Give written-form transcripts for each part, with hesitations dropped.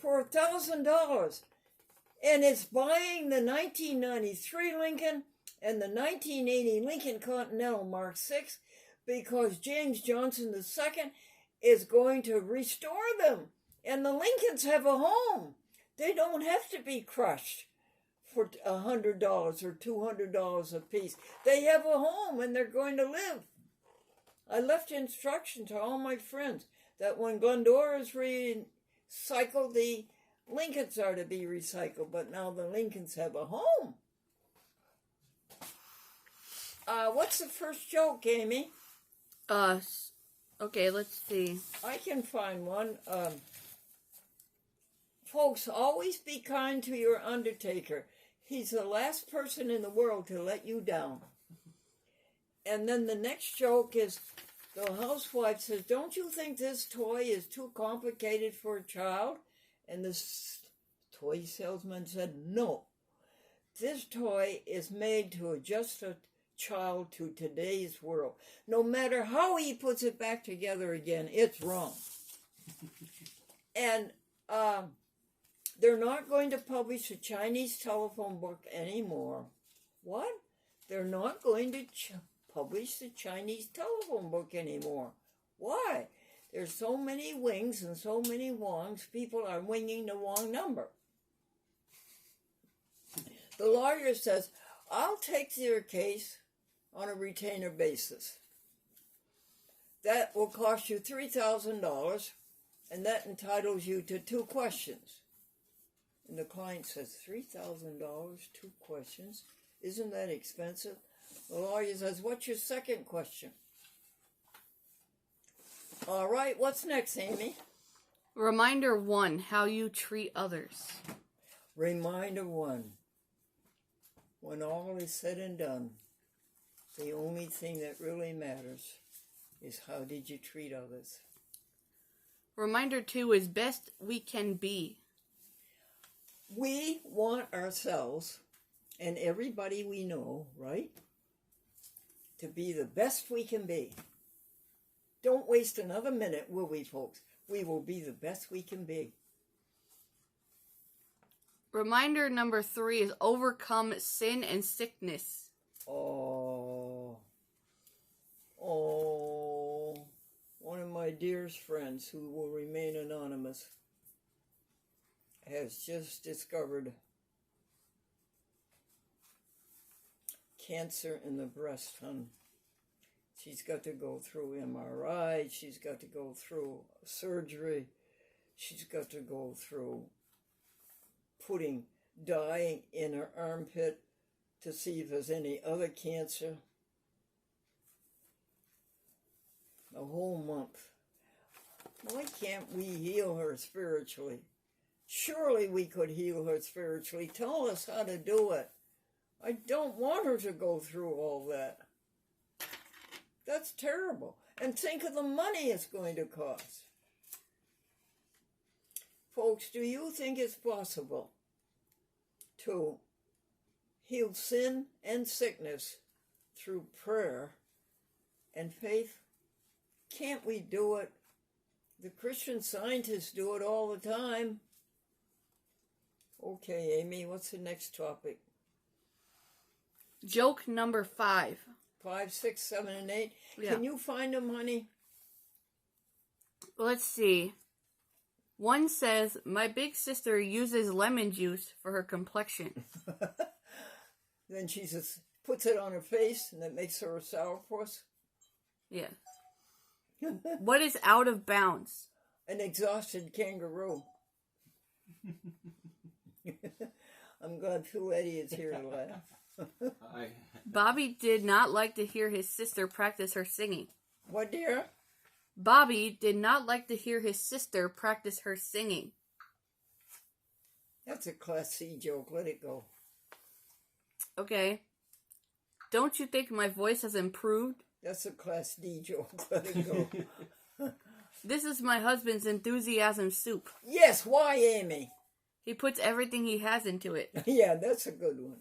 for $1,000. And it's buying the 1993 Lincoln and the 1980 Lincoln Continental Mark VI because James Johnson II is going to restore them. And the Lincolns have a home. They don't have to be crushed for $100 or $200 a piece. They have a home and they're going to live. I left instruction to all my friends that when Glendora is recycled, the Lincolns are to be recycled, but now the Lincolns have a home. What's the first joke, Amy? Okay, let's see. I can find one. Folks, always be kind to your undertaker. He's the last person in the world to let you down. And then the next joke is, the housewife says, don't you think this toy is too complicated for a child? And the toy salesman said, no. This toy is made to adjust a child to today's world. No matter how he puts it back together again, it's wrong. And they're not going to publish a Chinese telephone book anymore. What? They're not going to publish the Chinese telephone book anymore. Why? There's so many wings and so many wongs, people are winging the wrong number. The lawyer says, I'll take your case on a retainer basis. That will cost you $3,000, and that entitles you to 2 questions. And the client says, $3,000, 2 questions? Isn't that expensive? The lawyer says, what's your second question? All right, what's next, Amy? Reminder 1, how you treat others. Reminder 1. When all is said and done, the only thing that really matters is how did you treat others. Reminder 2 is best we can be. We want ourselves and everybody we know, right, to be the best we can be. Don't waste another minute, will we, folks? We will be the best we can be. Reminder number 3 is overcome sin and sickness. Oh, one of my dearest friends who will remain anonymous has just discovered cancer in the breast, hon. She's got to go through MRI. She's got to go through surgery. She's got to go through putting dye in her armpit to see if there's any other cancer. A whole month. Why can't we heal her spiritually? Surely we could heal her spiritually. Tell us how to do it. I don't want her to go through all that. That's terrible. And think of the money it's going to cost. Folks, do you think it's possible to heal sin and sickness through prayer and faith? Can't we do it? The Christian Scientists do it all the time. Okay, Amy, what's the next topic? Joke number 5. 5, 6, 7, and 8. Yeah. Can you find them, honey? Let's see. One says, my big sister uses lemon juice for her complexion. Then she just puts it on her face and that makes her a sourpuss. Yeah. What is out of bounds? An exhausted kangaroo. I'm glad Phil Eddy is here to laugh. Bobby did not like to hear his sister practice her singing. What, dear? Bobby did not like to hear his sister practice her singing. That's a Class C joke. Let it go. Okay. Don't you think my voice has improved? That's a Class D joke. Let it go. This is my husband's enthusiasm soup. Yes, why, Amy? He puts everything he has into it. Yeah, that's a good one.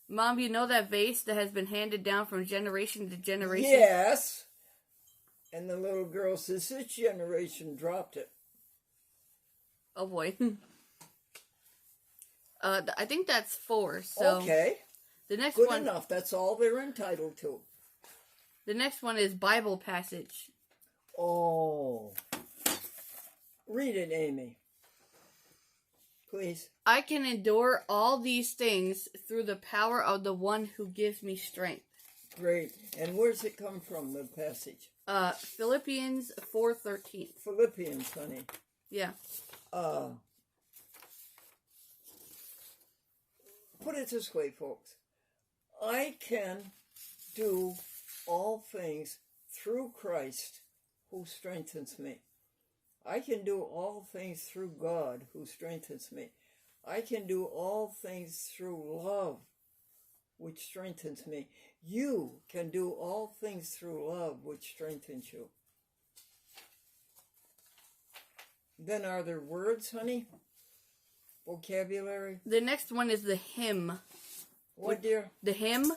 Mom, you know that vase that has been handed down from generation to generation? Yes. And the little girl says, this generation dropped it. Oh boy. I think that's 4. So Okay, the next good one, enough. That's all they're entitled to. the next one is Bible passage. Oh. Read it, Amy. Please. I can endure all these things through the power of the one who gives me strength. Great. And where's it come from, the passage? Philippians 4:13. Philippians, honey. Yeah. Put it this way, folks. I can do all things through Christ who strengthens me. I can do all things through God who strengthens me. I can do all things through love, which strengthens me. You can do all things through love, which strengthens you. Then are there words, honey? Vocabulary? The next one is the hymn. What, dear? The hymn,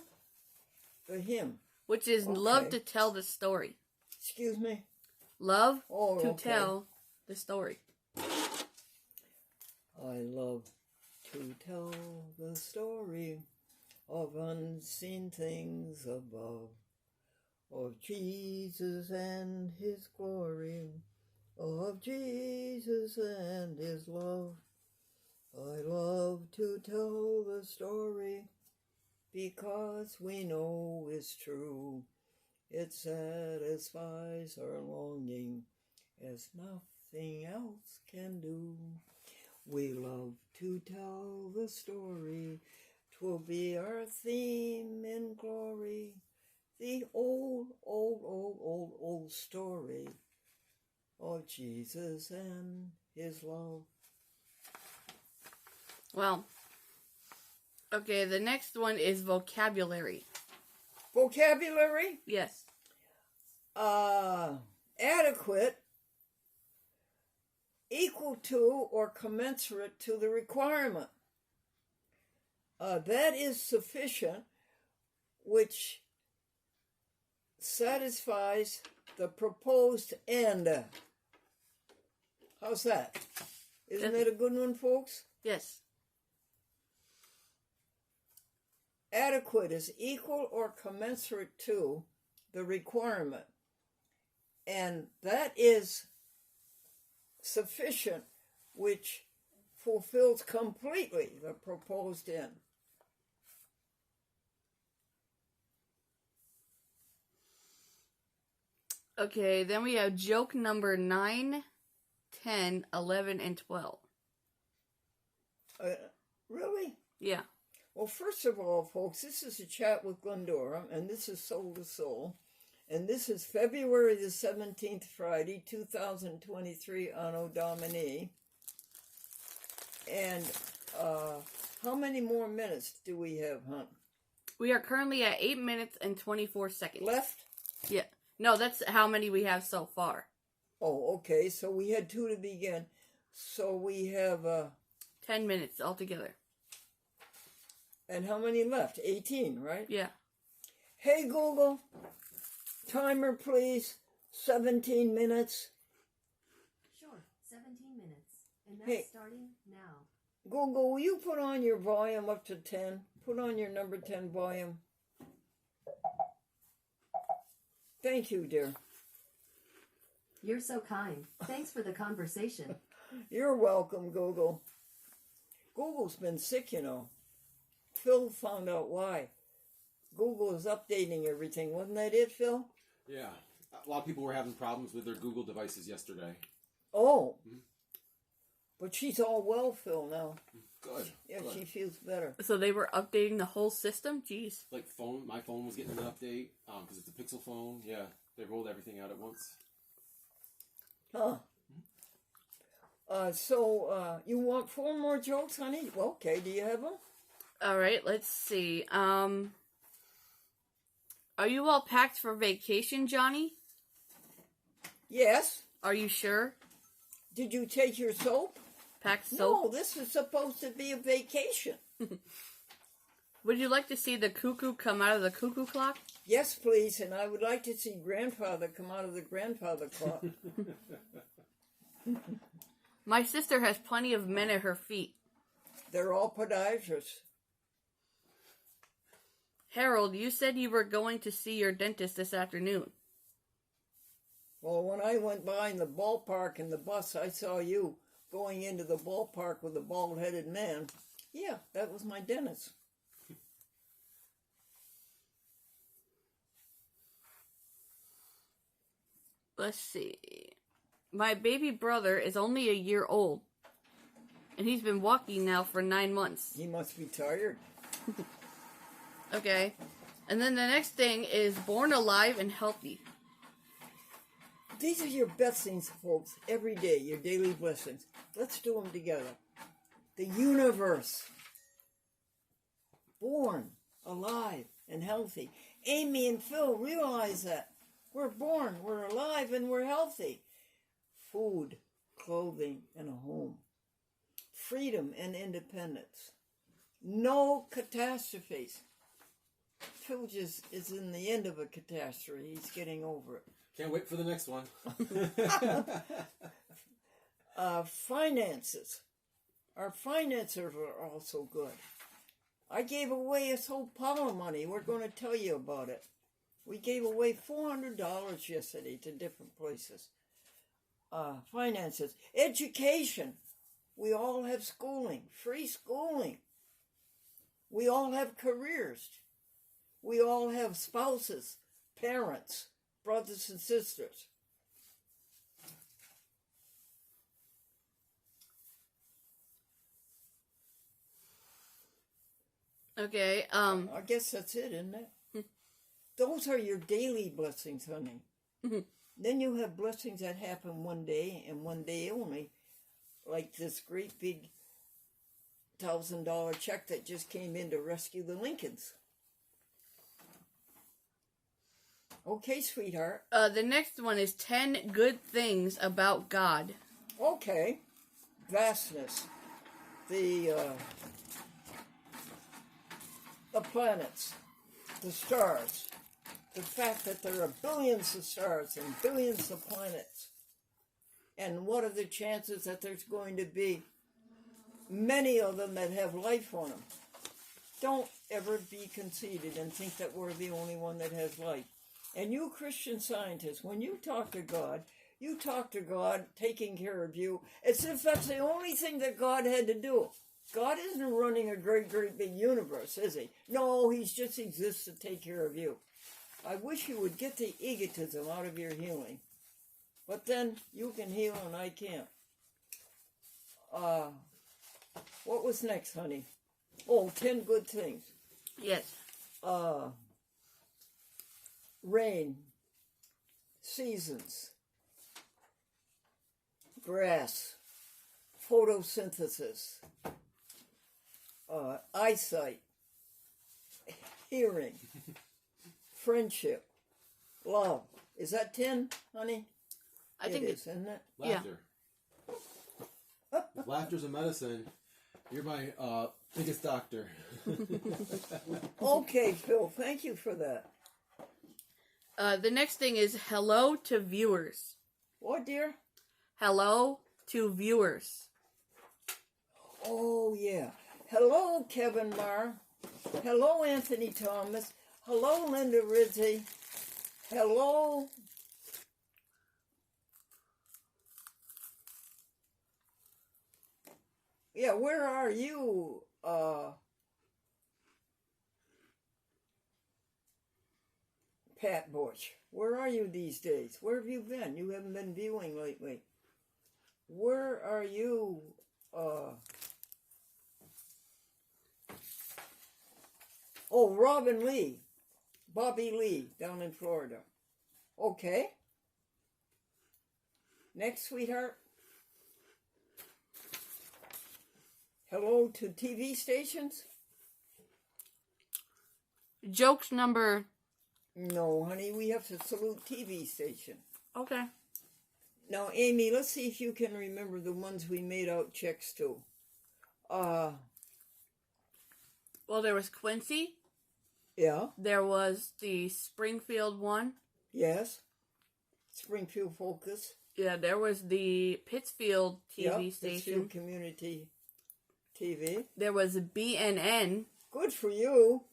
The hymn. which is Okay. love to tell the story. Excuse me? Love Oh, to okay. tell the story. I love to tell the story of unseen things above, of Jesus and his glory, of Jesus and his love. I love to tell the story because we know it's true. It satisfies our longing as nothing else can do. We love to tell the story. 'Twill be our theme in glory. The old story of Jesus and his love. Well, okay, the next one is vocabulary. Vocabulary? Yes. Adequate, equal to or commensurate to the requirement. That is sufficient, which satisfies the proposed end. How's that? Isn't it a good one, folks? Yes. Adequate is equal or commensurate to the requirement. And that is sufficient, which fulfills completely the proposed end. Okay, then we have joke number 9, 10, 11, and 12. Really? Yeah. Well, first of all, folks, this is a chat with Glendora, and this is Soul to Soul. And this is February the 17th, Friday, 2023, Anno Domini. And how many more minutes do we have, hon? We are currently at 8 minutes and 24 seconds. Left? Yeah. No, that's how many we have so far. Oh, okay. So we had 2 to begin. So we have... 10 minutes altogether. and how many left? 18, right? Yeah. Hey, Google. Timer, please. 17 minutes. Sure, 17 minutes. And that's Hey. starting now. Google, will you put on your volume up to 10? Put on your number 10 volume. Thank you, dear. You're so kind. Thanks for the conversation. You're welcome, Google. Google's been sick, you know. Phil found out why. Google is updating everything. Wasn't that it, Phil? Yeah. A lot of people were having problems with their Google devices yesterday. Oh. But she's all well, Phil, now. Good. Yeah, good. she feels better. So they were updating the whole system? Jeez. Like my phone was getting an update because it's a Pixel phone. Yeah, they rolled everything out at once. Huh. So you want 4 more jokes, honey? Well, okay, do you have them? All right, let's see. Are you all packed for vacation, Johnny? Yes. Are you sure? Did you take your soap? Packed soap? No, this is supposed to be a vacation. Would you like to see the cuckoo come out of the cuckoo clock? Yes, please, and I would like to see grandfather come out of the grandfather clock. My sister has plenty of men at her feet. They're all podiatrists. Harold, you said you were going to see your dentist this afternoon. Well, when I went by in the ballpark in the bus, I saw you going into the ballpark with a bald-headed man. Yeah, that was my dentist. Let's see. My baby brother is only a year old, and he's been walking now for 9 months. He must be tired. Okay. And then the next thing is born alive and healthy. These are your blessings, folks, every day, your daily blessings. Let's do them together. The universe. Born, alive, and healthy. Amy and Phil realize that. We're born, we're alive, and we're healthy. Food, clothing, and a home. Freedom and independence. No catastrophes. Phil just is in the end of a catastrophe. He's getting over it. Can't wait for the next one. Finances. Our finances are also good. I gave away a whole pile of money. We're going to tell you about it. We gave away $400 yesterday to different places. Finances. Education. We all have schooling. Free schooling. We all have careers. We all have spouses, parents, brothers and sisters. Okay, I guess that's it, isn't it? Those are your daily blessings, honey. Then you have blessings that happen one day and one day only, like this great big $1,000 check that just came in to rescue the Lincolns. Okay, sweetheart. the next one is 10 good things about God. Okay. Vastness. The planets. The stars. The fact that there are billions of stars and billions of planets. And what are the chances that there's going to be many of them that have life on them? Don't ever be conceited and think that we're the only one that has life. And you Christian Scientists, when you talk to God, you talk to God taking care of you as if that's the only thing that God had to do. God isn't running a great, great big universe, is he? No, he just exists to take care of you. I wish you would get the egotism out of your healing. But then you can heal and I can't. What was next, honey? Oh, 10 good things. Yes. Rain, seasons, grass, photosynthesis, eyesight, hearing, friendship, love. Is that 10, honey? I think it is, isn't it? Laughter. If laughter's a medicine, you're my biggest doctor. Okay, Phil, thank you for that. The next thing is hello to viewers. What, dear? Hello to viewers. Oh, yeah. Hello, Kevin Marr. Hello, Anthony Thomas. Hello, Linda Rizzi. Hello. Yeah, where are you? Pat Bush. Where are you these days? Where have you been? You haven't been viewing lately. Where are you? Oh, Robin Lee. Bobby Lee down in Florida. Okay. Next, sweetheart. Hello to TV stations? Jokes number... No, honey, we have to salute TV station. Okay. Now, Amy, let's see if you can remember the ones we made out checks to. Well, there was Quincy. Yeah. There was the Springfield one. Yes. Springfield Focus. Yeah, there was the Pittsfield TV Yep, station. Pittsfield Community TV. There was BNN. Good for you.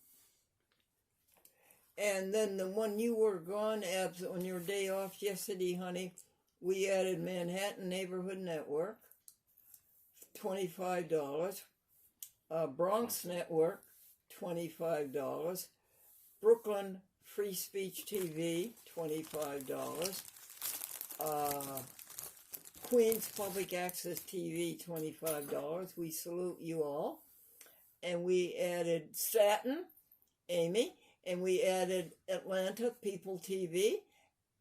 And then the one you were gone, Abs, on your day off yesterday, honey, we added Manhattan Neighborhood Network, $25. Bronx Network, $25. Brooklyn Free Speech TV, $25. Queens Public Access TV, $25. We salute you all. And we added Staten, Amy, and we added Atlanta People TV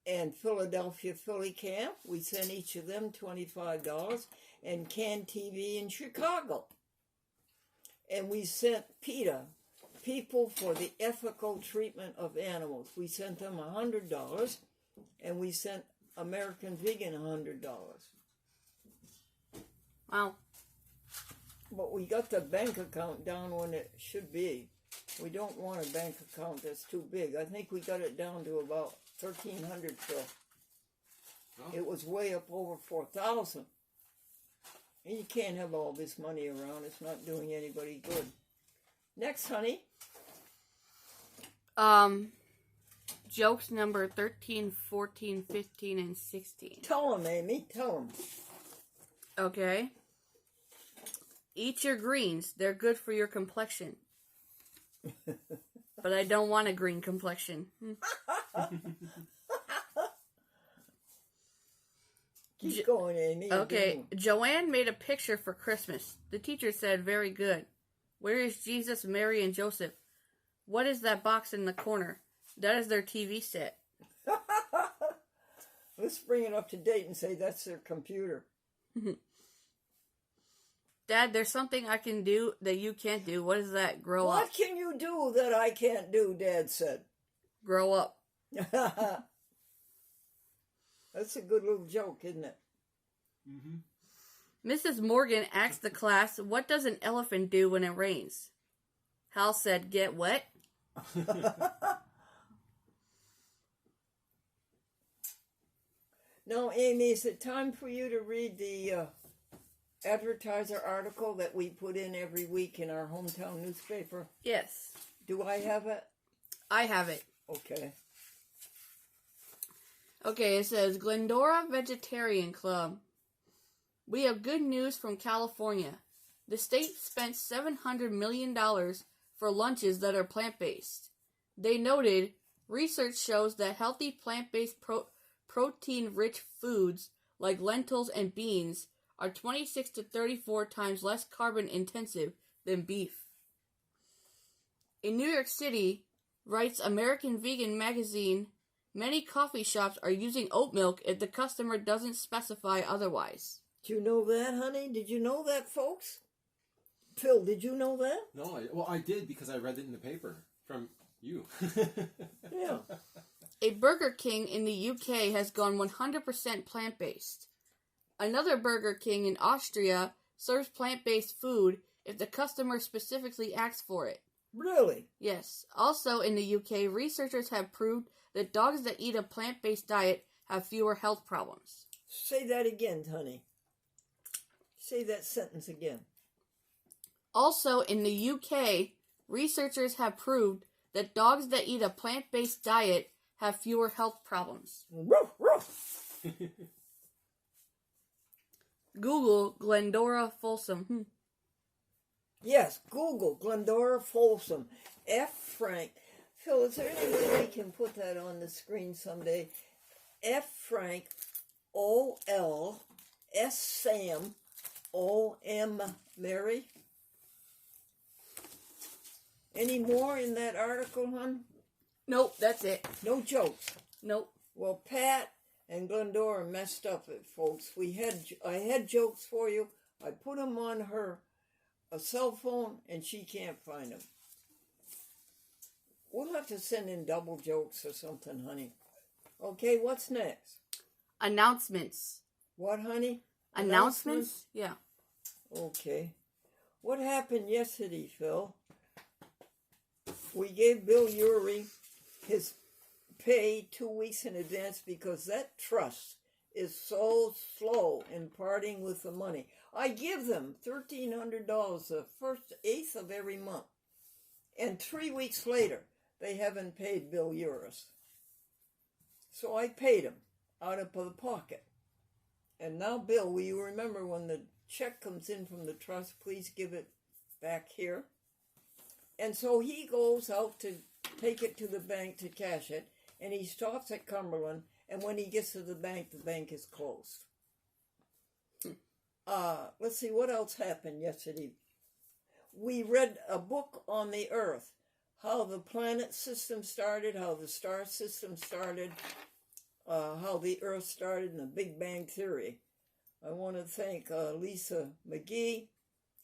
and Philadelphia Philly Camp. We sent each of them $25, and Can TV in Chicago. And we sent PETA, People for the Ethical Treatment of Animals. We sent them $100, and we sent American Vegan $100. Wow. But we got the bank account down when it should be. We don't want a bank account that's too big. I think we got it down to about 1,300, Phil. Oh. It was way up over 4,000. And you can't have all this money around. It's not doing anybody good. Next, honey. Jokes number 13, 14, 15, and 16. Tell them, Amy. Tell them. Okay. Eat your greens. They're good for your complexion. But I don't want a green complexion. Keep going, Amy. Okay. Joanne made a picture for Christmas. The teacher said, very good. Where is Jesus, Mary, and Joseph? What is that box in the corner? That is their TV set. Let's bring it up to date and say that's their computer. Dad, there's something I can do that you can't do. What is that? Grow up. What can you do that I can't do, Dad said. Grow up. That's a good little joke, isn't it? Mm-hmm. Mrs. Morgan asked the class, what does an elephant do when it rains? Hal said, get wet. Now, Amy, is it time for you to read the advertiser article that we put in every week in our hometown newspaper? Yes, Do I have it? I have it. Okay. Okay, it says, Glendora Vegetarian Club. We have good news from California. The state spent $700 million for lunches that are plant-based. They noted, research shows that healthy plant-based protein-rich foods like lentils and beans are 26 to 34 times less carbon-intensive than beef. In New York City, writes American Vegan magazine, many coffee shops are using oat milk if the customer doesn't specify otherwise. Do you know that, honey? Did you know that, folks? Phil, did you know that? No, I did because I read it in the paper from you. Yeah. A Burger King in the UK has gone 100% plant-based. Another Burger King in Austria serves plant-based food if the customer specifically asks for it. Really? Yes. Also in the UK, researchers have proved that dogs that eat a plant-based diet have fewer health problems. Say that again, honey. Say that sentence again. Also in the UK, researchers have proved that dogs that eat a plant-based diet have fewer health problems. Ruff, ruff. Google Glendora Folsom. Yes, Google Glendora Folsom. F. Frank. Phil, is there any way we can put that on the screen someday? F. Frank, O-L, S. Sam, O-M. Mary. Any more in that article, hon? Nope, that's it. No jokes. Nope. Well, Pat and Glendora messed up it, folks. I had jokes for you. I put them on a cell phone, and she can't find them. We'll have to send in double jokes or something, honey. Okay, what's next? Announcements. What, honey? Announcements? Yeah. Okay. What happened yesterday, Phil? We gave Bill Urey his pay 2 weeks in advance because that trust is so slow in parting with the money. I give them $1,300 the first 8th of every month. And 3 weeks later, they haven't paid Bill Urey. So I paid him out of the pocket. And now, Bill, will you remember when the check comes in from the trust, please give it back here? And so he goes out to take it to the bank to cash it, and he stops at Cumberland, and when he gets to the bank is closed. Let's see, what else happened yesterday? We read a book on the Earth, how the planet system started, how the star system started, how the Earth started, and the Big Bang Theory. I want to thank Lisa McGee,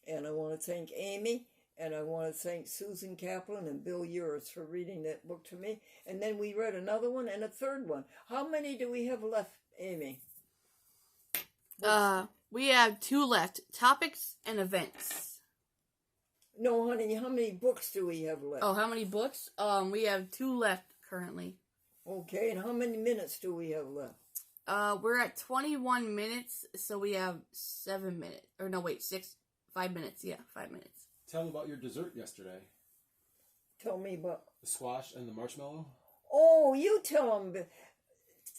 and I want to thank Amy, and I want to thank Susan Kaplan and Bill Urey for reading that book to me. And then we read another one and a third one. How many do we have left, Amy? We have 2 left. Topics and events. No, honey, how many books do we have left? Oh, how many books? We have 2 left currently. Okay, and how many minutes do we have left? We're at 21 minutes, so we have 7 minutes. Or no, wait, 5 minutes. Yeah, 5 minutes. Tell me about your dessert yesterday. Tell me about... The squash and the marshmallow? Oh, you tell him.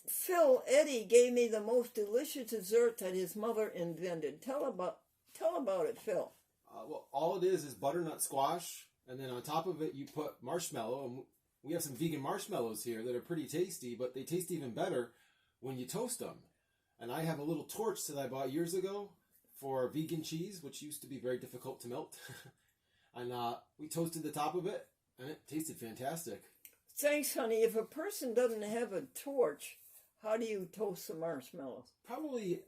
Phil Eddy gave me the most delicious dessert that his mother invented. Tell about it, Phil. Well, all it is butternut squash, and then on top of it you put marshmallow. And we have some vegan marshmallows here that are pretty tasty, but they taste even better when you toast them. And I have a little torch that I bought years ago for vegan cheese, which used to be very difficult to melt. And we toasted the top of it, and it tasted fantastic. Thanks, honey. If a person doesn't have a torch, how do you toast the marshmallows? Probably,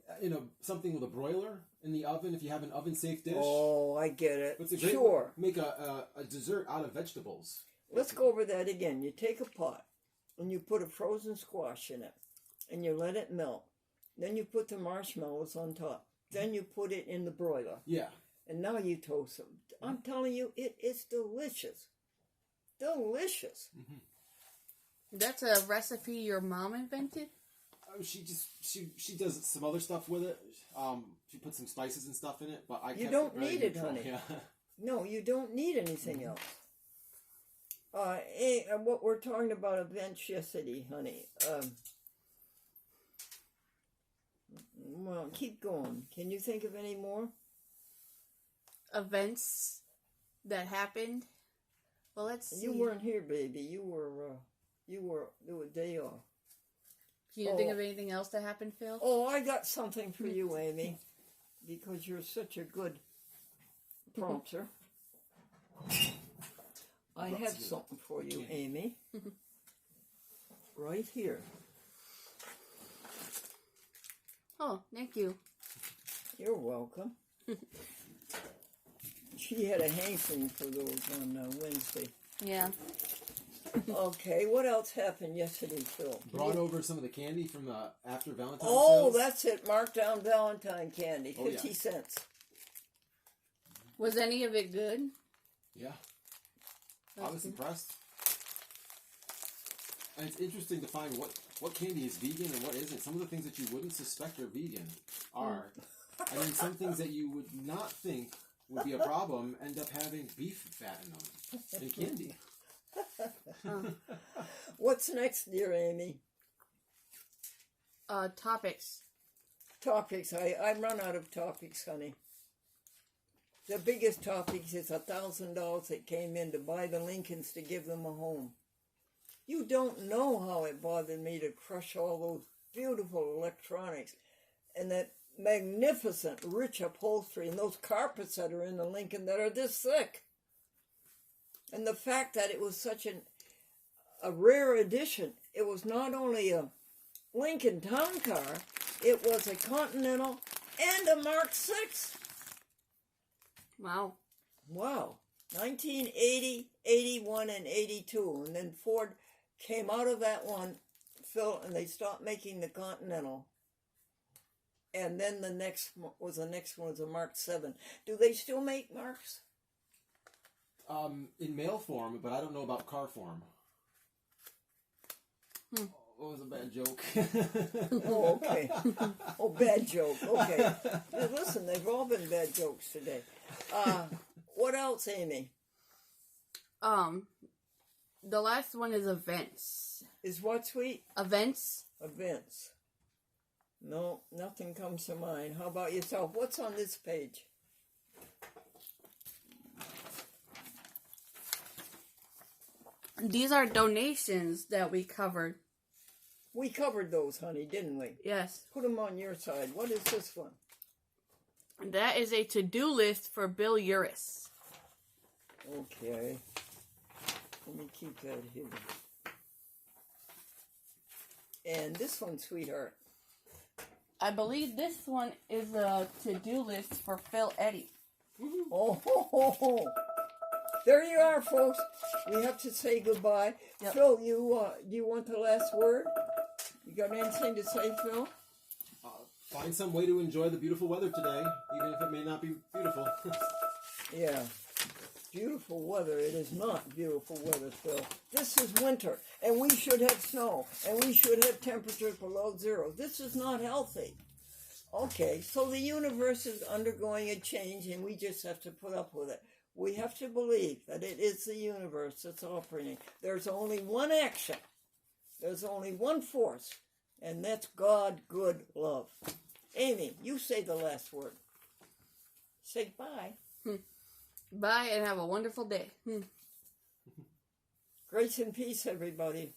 something with a broiler in the oven if you have an oven-safe dish. Oh, I get it. It's a great Sure. Make a dessert out of vegetables. Let's go over that again. You take a pot, and you put a frozen squash in it, and you let it melt. Then you put the marshmallows on top. Then you put it in the broiler. Yeah. And now you toast them. I'm telling you, it is delicious. Delicious. Mm-hmm. That's a recipe your mom invented? She does some other stuff with it. She puts some spices and stuff in it, but I You kept don't it very need it, neutral. honey. Yeah. No, you don't need anything else. What we're talking about events yesterday, honey. Well, keep going. Can you think of any more? Events that happened? Well, let's see. You weren't here, baby. You were a day off. Can you think of anything else that happened, Phil? Oh, I got something for you, Amy, because you're such a good prompter. I have something for you, Amy. Right here. Oh, thank you. You're welcome. She had a hankering for those on Wednesday. Yeah. Okay, what else happened yesterday, Phil? Brought over some of the candy from the after Valentine's Oh, sales. that's it. Marked down Valentine candy, Oh, yeah. 50 cents. Was any of it good? Yeah. I That's was good. impressed. And it's interesting to find what candy is vegan and what isn't. Some of the things that you wouldn't suspect are vegan are. And then some things that you would not think would be a problem end up having beef fat in them. In candy. What's next, dear Amy? Topics. Topics. I run out of topics, honey. The biggest topics is $1,000 that came in to buy the Lincolns to give them a home. You don't know how it bothered me to crush all those beautiful electronics and that magnificent rich upholstery and those carpets that are in the Lincoln that are this thick. And the fact that it was such a rare edition. It was not only a Lincoln Town Car, it was a Continental and a Mark VI. Wow. Wow. 1980, 81, and 82. And then Ford came out of that one, Phil, and they stopped making the Continental. And then the next one was a Mark VII. Do they still make Marks? in mail form, but I don't know about car form. What was a bad joke? Oh, okay. Oh, bad joke. Okay. Now, listen, they've all been bad jokes today. What else, Amy? The last one is events. Is what, sweet? Events. Events. No, nothing comes to mind. How about yourself? What's on this page? These are donations that we covered. We covered those, honey, didn't we? Yes. Put them on your side. What is this one? That is a to-do list for Bill Uris. Okay. Let me keep that here. And this one, sweetheart. I believe this one is a to-do list for Phil Eddy. Oh, ho, ho, ho. There you are, folks. We have to say goodbye. Yep. Phil, you want the last word? You got anything to say, Phil? Find some way to enjoy the beautiful weather today, even if it may not be beautiful. Yeah. Beautiful weather. It is not beautiful weather, Phil. This is winter, and we should have snow, and we should have temperatures below zero. This is not healthy. Okay, so the universe is undergoing a change, and we just have to put up with it. We have to believe that it is the universe that's operating. There's only one action. There's only one force, and that's God, good, love. Amy, you say the last word. Say bye. Bye and have a wonderful day. Grace and peace, everybody.